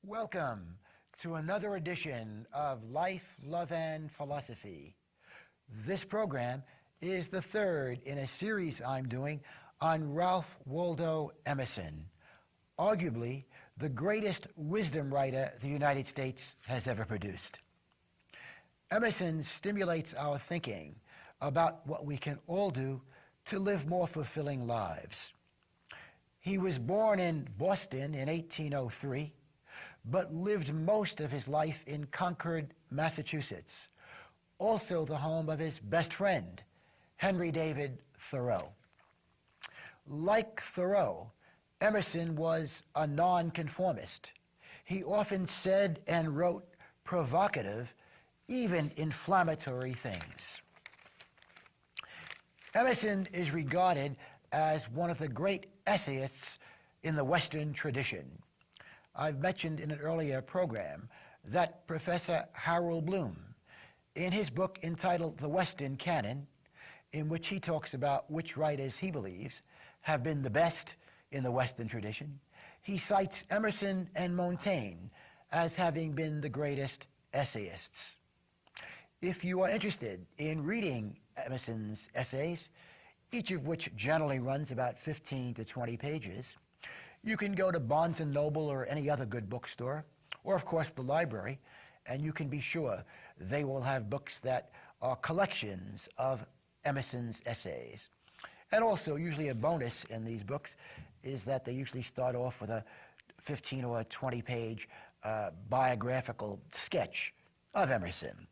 Welcome to another edition of Life, Love, and Philosophy. This program is the third in a series I'm doing on Ralph Waldo Emerson, arguably the greatest wisdom writer the United States has ever produced. Emerson stimulates our thinking about what we can all do to live more fulfilling lives. He was born in Boston in 1803, but lived most of his life in Concord, Massachusetts, also the home of his best friend, Henry David Thoreau. Like Thoreau, Emerson was a nonconformist. He often said and wrote provocative, even inflammatory things. Emerson is regarded as one of the great essayists in the Western tradition. I've mentioned in an earlier program that Professor Harold Bloom, in his book entitled The Western Canon, in which he talks about which writers he believes have been the best in the Western tradition, he cites Emerson and Montaigne as having been the greatest essayists. If you are interested in reading Emerson's essays, each of which generally runs about 15 to 20 pages, you can go to Barnes & Noble or any other good bookstore, or of course the library, and you can be sure they will have books that are collections of Emerson's essays. And also, usually a bonus in these books is that they usually start off with a 15 or 20 page biographical sketch of Emerson.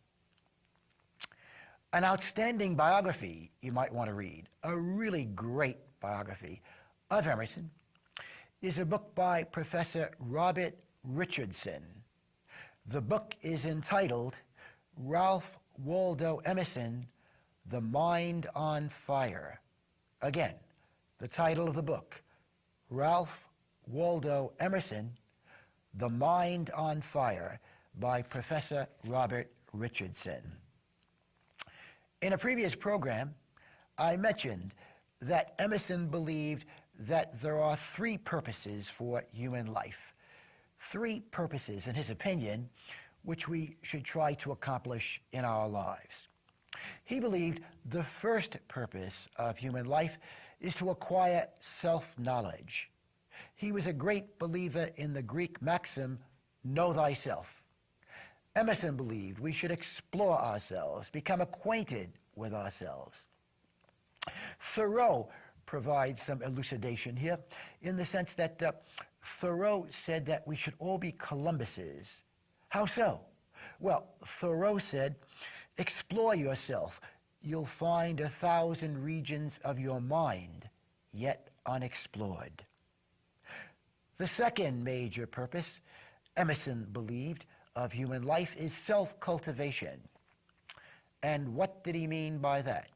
An outstanding biography you might want to read, a really great biography of Emerson, is a book by Professor Robert Richardson. The book is entitled Ralph Waldo Emerson, The Mind on Fire. Again, the title of the book, Ralph Waldo Emerson, The Mind on Fire, by Professor Robert Richardson. In a previous program, I mentioned that Emerson believed that there are three purposes for human life. Three purposes, in his opinion, which we should try to accomplish in our lives. He believed the first purpose of human life is to acquire self-knowledge. He was a great believer in the Greek maxim, know thyself. Emerson believed we should explore ourselves, become acquainted with ourselves. Thoreau provides some elucidation here in the sense that Thoreau said that we should all be Columbuses. How so? Well, Thoreau said, explore yourself. You'll find 1,000 regions of your mind yet unexplored. The second major purpose, Emerson believed, of human life is self-cultivation. And what did he mean by that?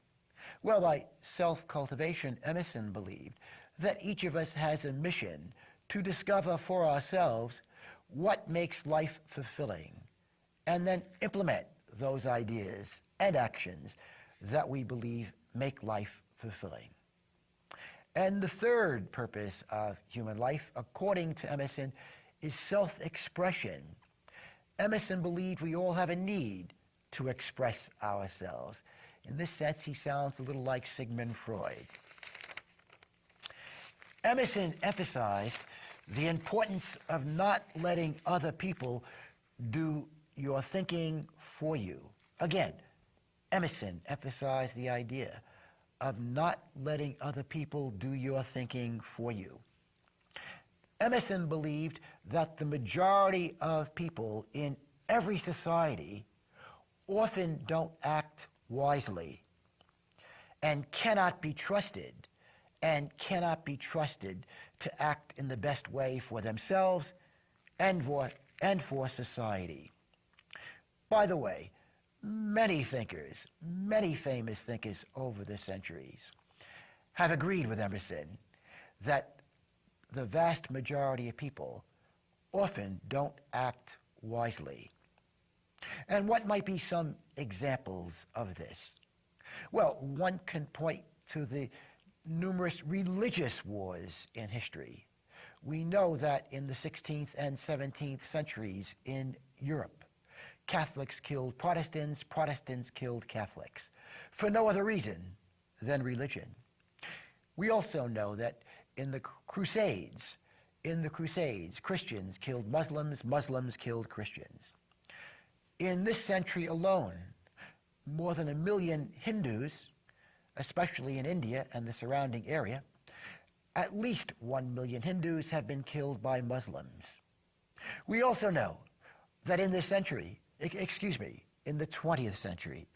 Well, by self-cultivation, Emerson believed that each of us has a mission to discover for ourselves what makes life fulfilling, and then implement those ideas and actions that we believe make life fulfilling. And the third purpose of human life, according to Emerson, is self-expression. Emerson believed we all have a need to express ourselves. In this sense, he sounds a little like Sigmund Freud. Emerson emphasized the importance of not letting other people do your thinking for you. Again, Emerson emphasized the idea of not letting other people do your thinking for you. Emerson believed that the majority of people in every society often don't act wisely and cannot be trusted to act in the best way for themselves and for society. By the way, many thinkers, many famous thinkers over the centuries have agreed with Emerson that the vast majority of people often don't act wisely. And what might be some examples of this? Well, one can point to the numerous religious wars in history, We know that in the 16th and 17th centuries in Europe, Catholics killed Protestants, Protestants killed Catholics, for no other reason than religion. We also know that in the Crusades, Christians killed Muslims, Muslims killed Christians. In this century alone, more than 1 million Hindus, especially in India and the surrounding area, at least 1 million Hindus have been killed by Muslims. We also know that in this century, in the 20th century,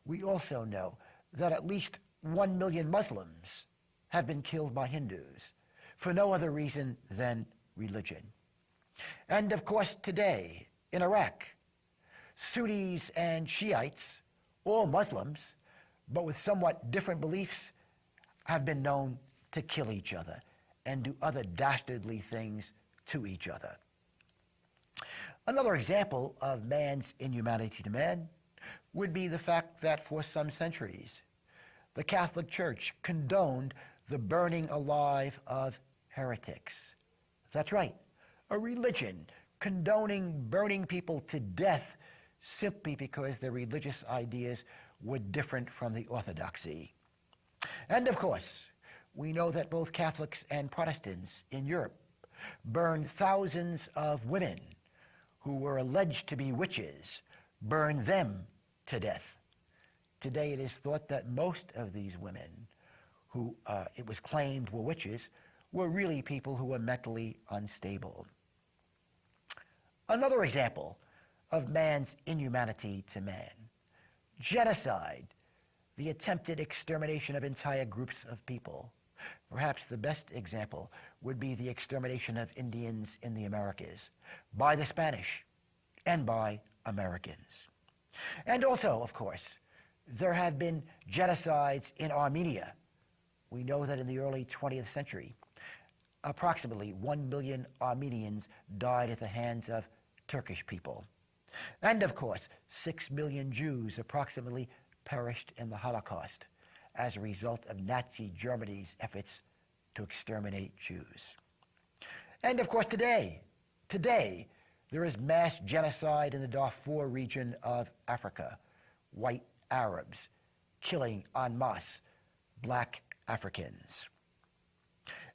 we also know that at least 1 million Muslims have been killed by Hindus for no other reason than religion. And of course today in Iraq, Sunnis and Shiites, all Muslims, but with somewhat different beliefs, have been known to kill each other and do other dastardly things to each other. Another example of man's inhumanity to man would be the fact that for some centuries, the Catholic Church condoned the burning alive of heretics. That's right, a religion condoning burning people to death simply because their religious ideas were different from the orthodoxy. And of course, we know that both Catholics and Protestants in Europe burned thousands of women who were alleged to be witches, burned them to death. Today it is thought that most of these women who it was claimed were witches were really people who were mentally unstable. Another example of man's inhumanity to man, genocide, the attempted extermination of entire groups of people. Perhaps the best example would be the extermination of Indians in the Americas by the Spanish and by Americans. And also, of course, there have been genocides in Armenia. We know that in the early 20th century, approximately 1 million Armenians died at the hands of Turkish people. And of course, 6 million Jews approximately perished in the Holocaust as a result of Nazi Germany's efforts to exterminate Jews. And of course today, there is mass genocide in the Darfur region of Africa. White Arabs killing en masse black Africans.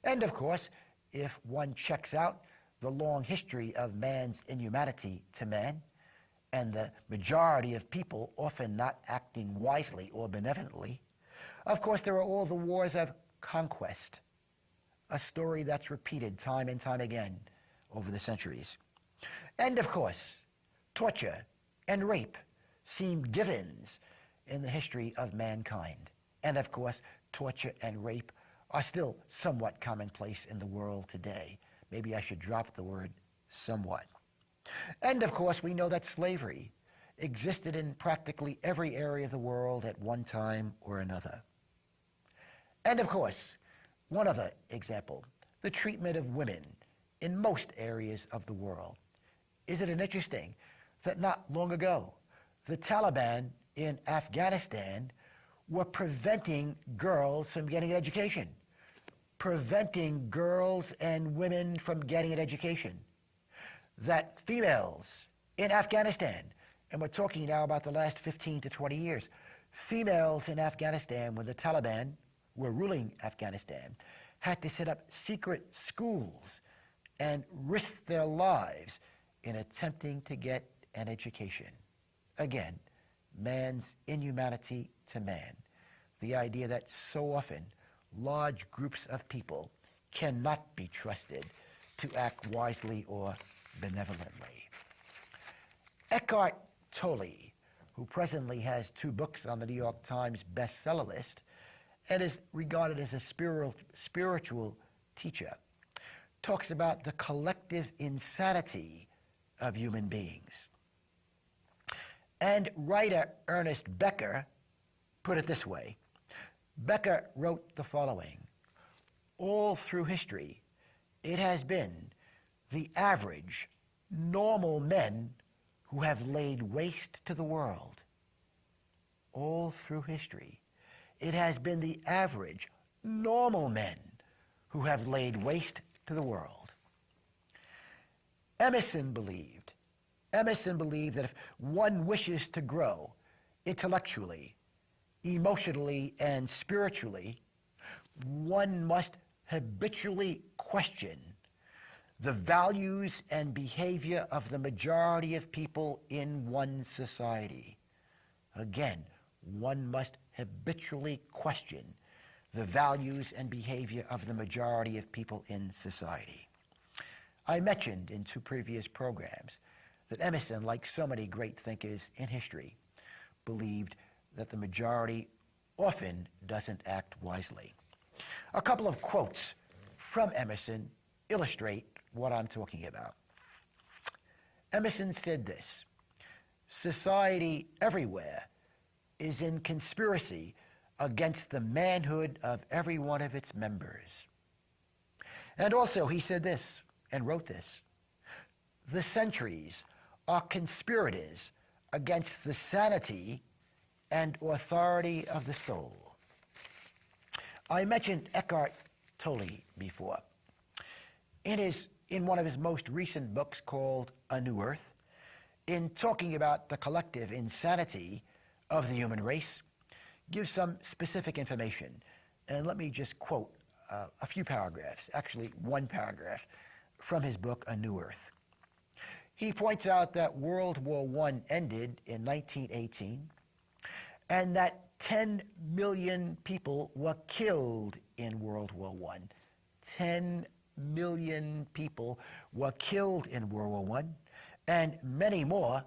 And of course, if one checks out the long history of man's inhumanity to man, and the majority of people often not acting wisely or benevolently, of course there are all the wars of conquest, a story that's repeated time and time again over the centuries. And of course, torture and rape seem givens in the history of mankind. And of course, torture and rape are still somewhat commonplace in the world today. Maybe I should drop the word somewhat. And of course, we know that slavery existed in practically every area of the world at one time or another. And of course, one other example, the treatment of women in most areas of the world. Isn't it interesting that not long ago, the Taliban in Afghanistan were preventing girls from getting an education, preventing girls and women from getting an education. That females in Afghanistan, and we're talking now about the last 15 to 20 years, females in Afghanistan, when the Taliban were ruling Afghanistan, had to set up secret schools and risk their lives in attempting to get an education. Again, man's inhumanity to man. The idea that so often large groups of people cannot be trusted to act wisely or benevolently. Eckhart Tolle, who presently has 2 books on the New York Times bestseller list and is regarded as a spiritual teacher, talks about the collective insanity of human beings. And writer Ernest Becker put it this way. Becker wrote the following: all through history, it has been the average, normal men who have laid waste to the world. All through history, it has been the average, normal men who have laid waste to the world. Emerson believed that if one wishes to grow intellectually, emotionally, and spiritually, one must habitually question the values and behavior of the majority of people in one society. Again, one must habitually question the values and behavior of the majority of people in society. I mentioned in 2 previous programs that Emerson, like so many great thinkers in history, believed that the majority often doesn't act wisely. A couple of quotes from Emerson illustrate what I'm talking about. Emerson said this: "Society everywhere is in conspiracy against the manhood of every one of its members." And also he said this and wrote this: "The centuries are conspirators against the sanity and authority of the soul." I mentioned Eckhart Tolle before. In one of his most recent books called A New Earth, in talking about the collective insanity of the human race, gives some specific information. And let me just quote a few paragraphs, actually one paragraph, from his book A New Earth. He points out that World War I ended in 1918 and that 10 million people were killed in World War I. 10 million people were killed in World War I, and many more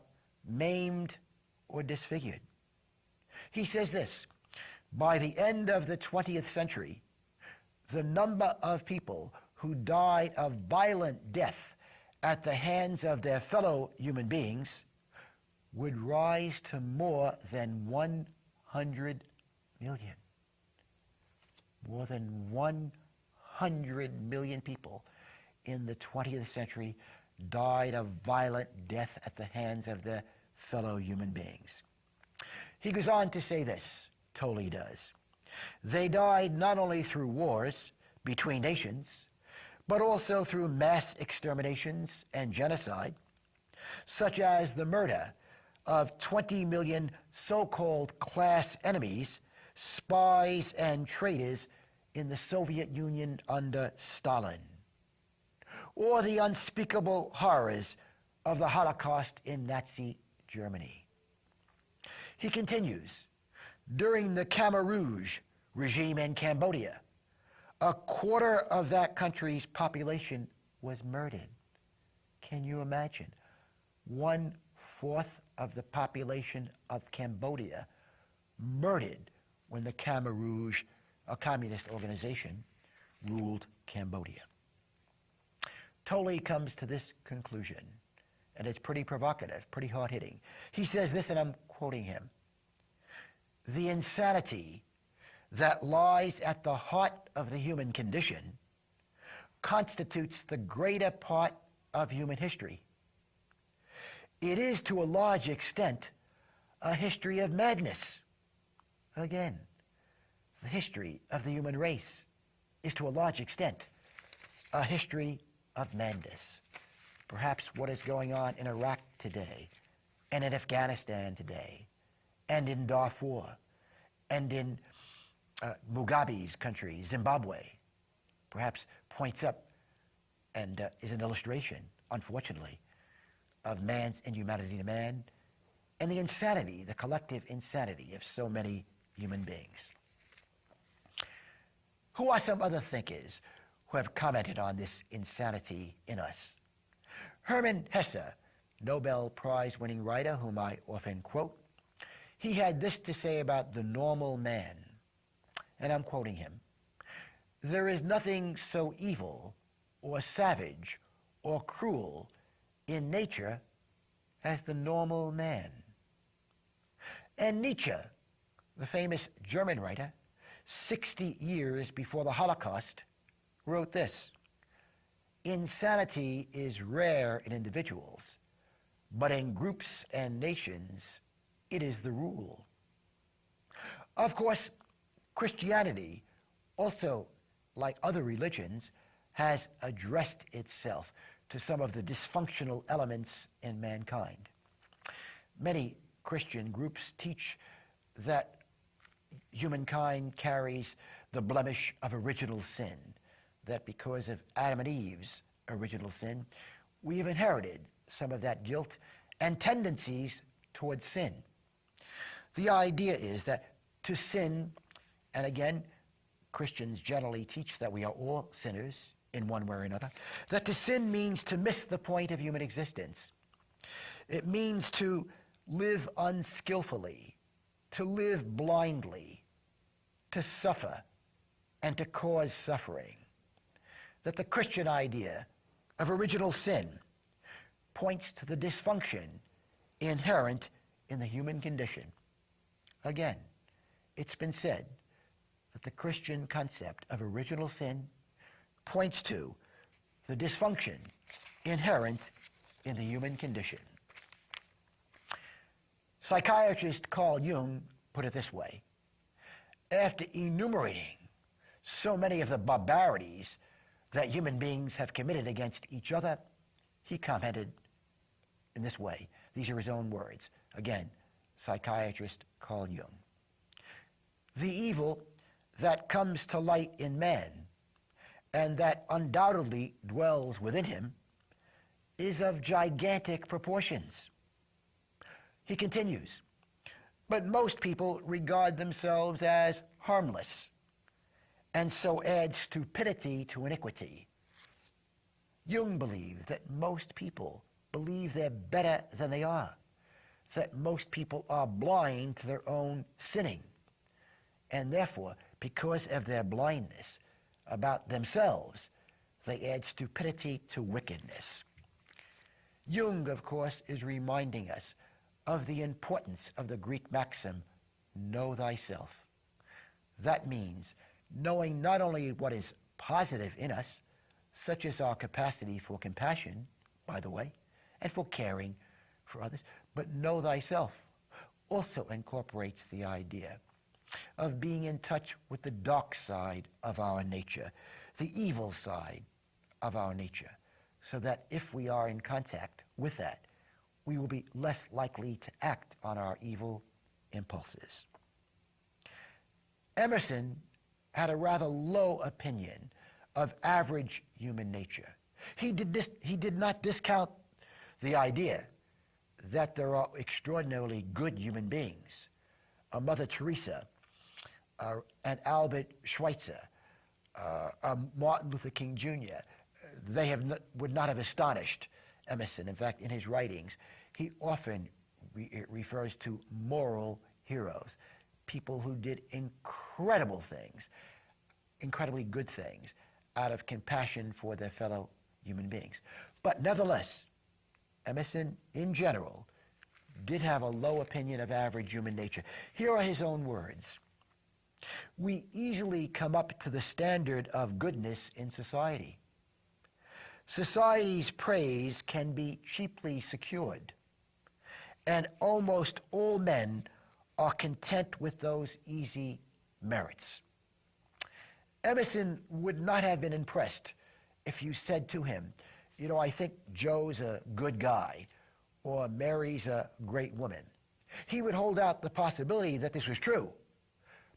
maimed or disfigured. He says this: "By the end of the 20th century, the number of people who died of violent death at the hands of their fellow human beings would rise to more than 100 million. More than 100 million people in the 20th century died of violent death at the hands of their fellow human beings." He goes on to say this, Tolle does: "They died not only through wars between nations, but also through mass exterminations and genocide, such as the murder of 20 million so-called class enemies, spies and traitors in the Soviet Union under Stalin, or the unspeakable horrors of the Holocaust in Nazi Germany." He continues: "During the Khmer Rouge regime in Cambodia, a quarter of that country's population was murdered." Can you imagine? 1/4 of the population of Cambodia murdered when the Khmer Rouge, a communist organization, ruled Cambodia. Tolle comes to this conclusion, and it's pretty provocative, pretty hard-hitting. He says this, and I'm quoting him: "The insanity that lies at the heart of the human condition constitutes the greater part of human history. It is to a large extent a history of madness." Again, the history of the human race is to a large extent a history of madness. Perhaps what is going on in Iraq today, and in Afghanistan today, and in Darfur, and in Mugabe's country, Zimbabwe, perhaps points up and is an illustration, unfortunately, of man's inhumanity to man and the insanity, the collective insanity of so many human beings. Who are some other thinkers who have commented on this insanity in us? Hermann Hesse, Nobel Prize-winning writer whom I often quote, he had this to say about the normal man, and I'm quoting him: "There is nothing so evil or savage or cruel in nature as the normal man." And Nietzsche, the famous German writer, 60 years before the Holocaust, wrote this: "Insanity is rare in individuals, but in groups and nations, it is the rule." Of course, Christianity also like other religions, has addressed itself to some of the dysfunctional elements in mankind. Many Christian groups teach that humankind carries the blemish of original sin, that because of Adam and Eve's original sin, we have inherited some of that guilt and tendencies towards sin. The idea is that to sin, and again, Christians generally teach that we are all sinners in one way or another, that to sin means to miss the point of human existence. It means to live unskillfully, to live blindly, to suffer, and to cause suffering. That the Christian idea of original sin points to the dysfunction inherent in the human condition. Again, it's been said that the Christian concept of original sin points to the dysfunction inherent in the human condition. Psychiatrist Carl Jung put it this way: after enumerating so many of the barbarities that human beings have committed against each other, he commented in this way. These are his own words. Again, psychiatrist Carl Jung. The evil that comes to light in man and that undoubtedly dwells within him is of gigantic proportions. He continues, but most people regard themselves as harmless, and so add stupidity to iniquity. Jung believed that most people believe they're better than they are, that most people are blind to their own sinning, and therefore, because of their blindness about themselves, they add stupidity to wickedness. Jung, of course, is reminding us of the importance of the Greek maxim, know thyself. That means knowing not only what is positive in us, such as our capacity for compassion, by the way, and for caring for others, but know thyself also incorporates the idea of being in touch with the dark side of our nature, the evil side of our nature, so that if we are in contact with that, we will be less likely to act on our evil impulses. Emerson had a rather low opinion of average human nature. He did not discount the idea that there are extraordinarily good human beings. A Mother Teresa, an Albert Schweitzer, a Martin Luther King Jr., they would not have astonished Emerson. In fact, in his writings, he often refers to moral heroes, people who did incredible things, incredibly good things, out of compassion for their fellow human beings. But nevertheless, Emerson, in general, did have a low opinion of average human nature. Here are his own words. We easily come up to the standard of goodness in society. Society's praise can be cheaply secured, and almost all men are content with those easy merits. Emerson would not have been impressed if you said to him, you know, I think Joe's a good guy, or Mary's a great woman. He would hold out the possibility that this was true,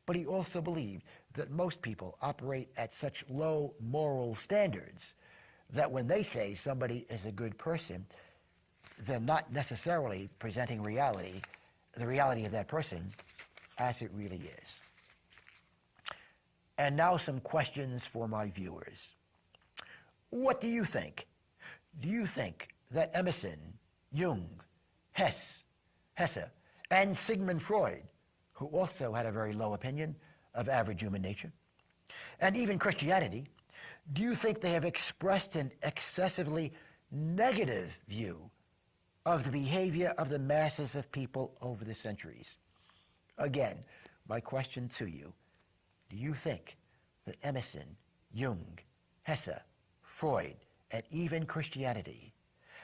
but he also believed that most people operate at such low moral standards that when they say somebody is a good person, they're not necessarily presenting reality, the reality of that person as it really is. And now some questions for my viewers. What do you think? Do you think that Emerson, Jung, Hesse, and Sigmund Freud, who also had a very low opinion of average human nature, and even Christianity, do you think they have expressed an excessively negative view of the behavior of the masses of people over the centuries? Again, my question to you, do you think that Emerson, Jung, Hesse, Freud, and even Christianity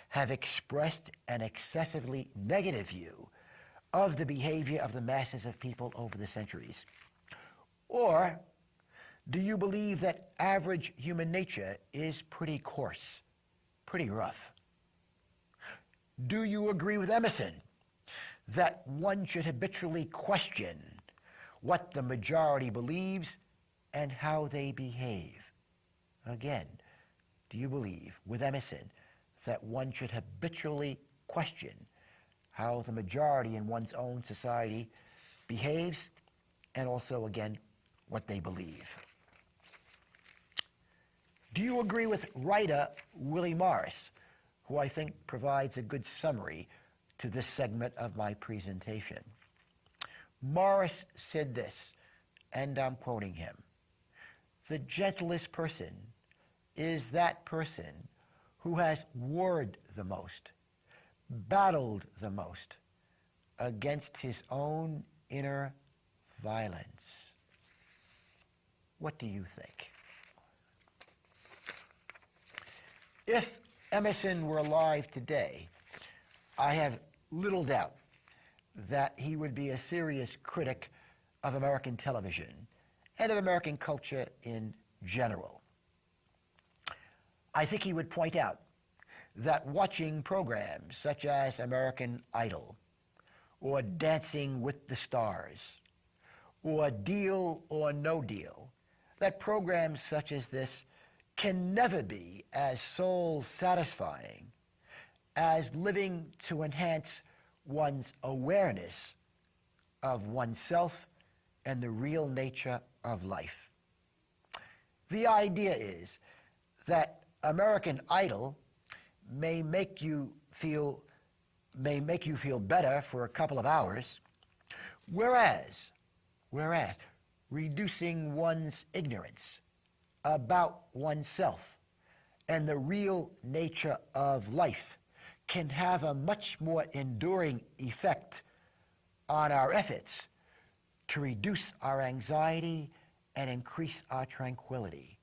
have expressed an excessively negative view of the behavior of the masses of people over the centuries? Or Do you believe that average human nature is pretty coarse, pretty rough? Do you agree with Emerson that one should habitually question what the majority believes and how they behave? Again, do you believe with Emerson that one should habitually question how the majority in one's own society behaves, and also, again, what they believe? Do you agree with writer Willie Morris, who I think provides a good summary to this segment of my presentation? Morris said this, and I'm quoting him: "The gentlest person is that person who has warred the most, battled the most against his own inner violence." What do you think? If Emerson were alive today, I have little doubt that he would be a serious critic of American television and of American culture in general. I think he would point out that watching programs such as American Idol, or Dancing with the Stars, or Deal or No Deal, that programs such as this can never be as soul-satisfying as living to enhance one's awareness of oneself and the real nature of life. The idea is that American Idol may make you feel better for a couple of hours, whereas reducing one's ignorance about oneself and the real nature of life can have a much more enduring effect on our efforts to reduce our anxiety and increase our tranquility.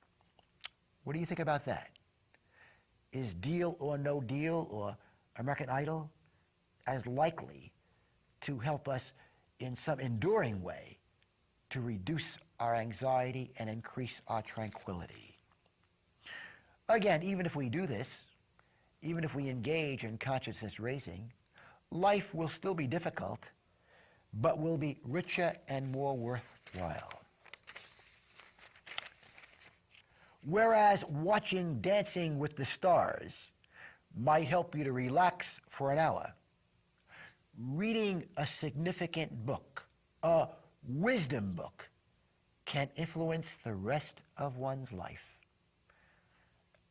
What do you think about that? Is Deal or No Deal or American Idol as likely to help us in some enduring way to reduce our anxiety and increase our tranquility? Again, even if we do this, even if we engage in consciousness raising, life will still be difficult, but will be richer and more worthwhile. Whereas watching Dancing with the Stars might help you to relax for an hour, reading a significant book, a wisdom book, can influence the rest of one's life.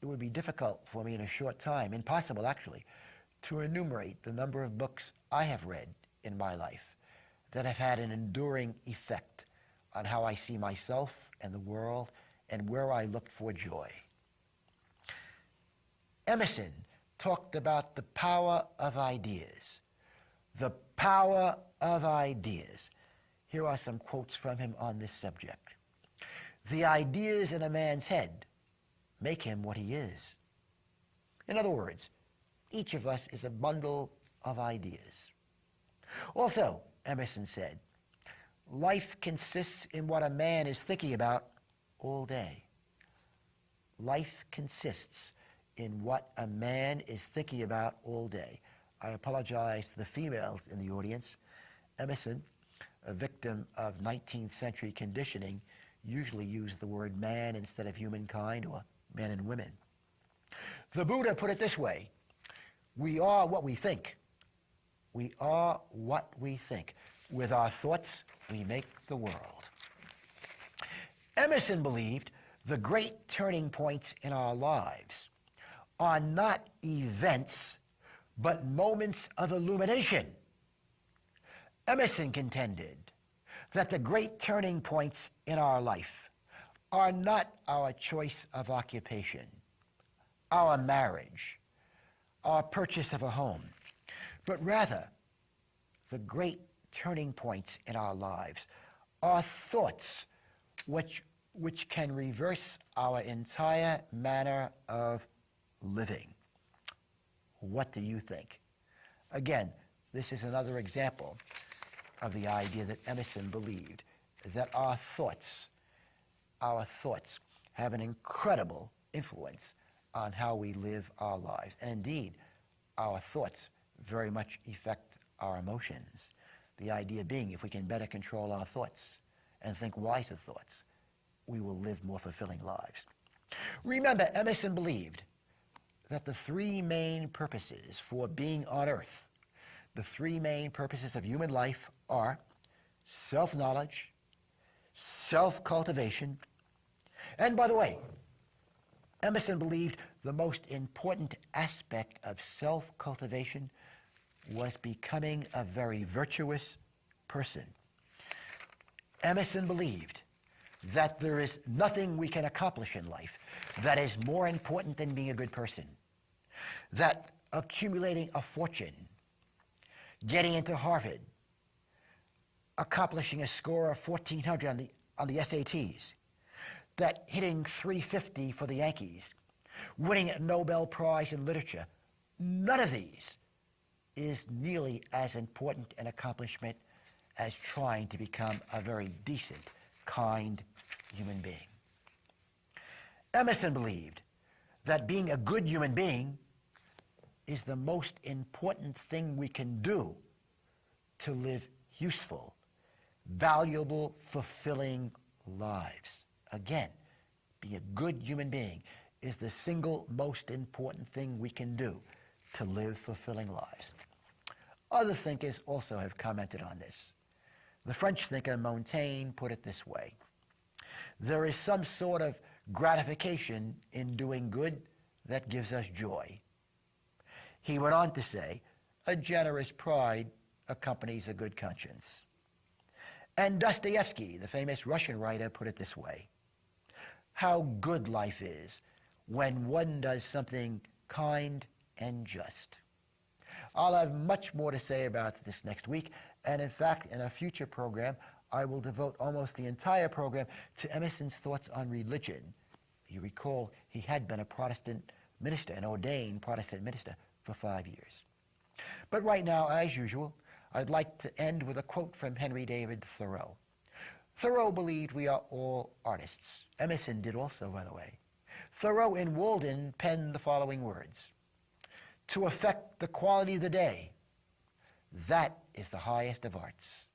It would be difficult for me in a short time, impossible actually, to enumerate the number of books I have read in my life that have had an enduring effect on how I see myself and the world and where I look for joy. Emerson talked about the power of ideas. The power of ideas. Here are some quotes from him on this subject. "The ideas in a man's head make him what he is." In other words, each of us is a bundle of ideas. Also, Emerson said, life consists in what a man is thinking about all day. Life consists in what a man is thinking about all day. I apologize to the females in the audience. Emerson, a victim of 19th century conditioning, usually used the word man instead of humankind or men and women. The Buddha put it this way: we are what we think. We are what we think. With our thoughts, we make the world. Emerson believed the great turning points in our lives are not events, but moments of illumination. Emerson contended that the great turning points in our life are not our choice of occupation, our marriage, our purchase of a home, but rather the great turning points in our lives are thoughts which can reverse our entire manner of living. What do you think? Again, this is another example of the idea that Emerson believed, that our thoughts our thoughts have an incredible influence on how we live our lives. And indeed, our thoughts very much affect our emotions. The idea being, if we can better control our thoughts and think wiser thoughts, we will live more fulfilling lives. Remember, Emerson believed that the three main purposes for being on earth, the three main purposes of human life are self-knowledge, self-cultivation, and by the way, Emerson believed the most important aspect of self-cultivation was becoming a very virtuous person. Emerson believed that there is nothing we can accomplish in life that is more important than being a good person, that accumulating a fortune, getting into Harvard, accomplishing a score of 1,400 on the SATs, that hitting 350 for the Yankees, winning a Nobel Prize in literature, none of these is nearly as important an accomplishment as trying to become a very decent, kind human being. Emerson believed that being a good human being is the most important thing we can do to live useful, valuable, fulfilling lives. Again, being a good human being is the single most important thing we can do to live fulfilling lives. Other thinkers also have commented on this. The French thinker Montaigne put it this way: there is some sort of gratification in doing good that gives us joy. He went on to say, a generous pride accompanies a good conscience. And Dostoevsky, the famous Russian writer, put it this way: how good life is when one does something kind and just. I'll have much more to say about this next week, and in fact, in a future program, I will devote almost the entire program to Emerson's thoughts on religion. You recall, he had been a Protestant minister, an ordained Protestant minister, for 5 years. But right now, as usual, I'd like to end with a quote from Henry David Thoreau. Thoreau believed we are all artists. Emerson did also, by the way. Thoreau in Walden penned the following words: to affect the quality of the day, that is the highest of arts.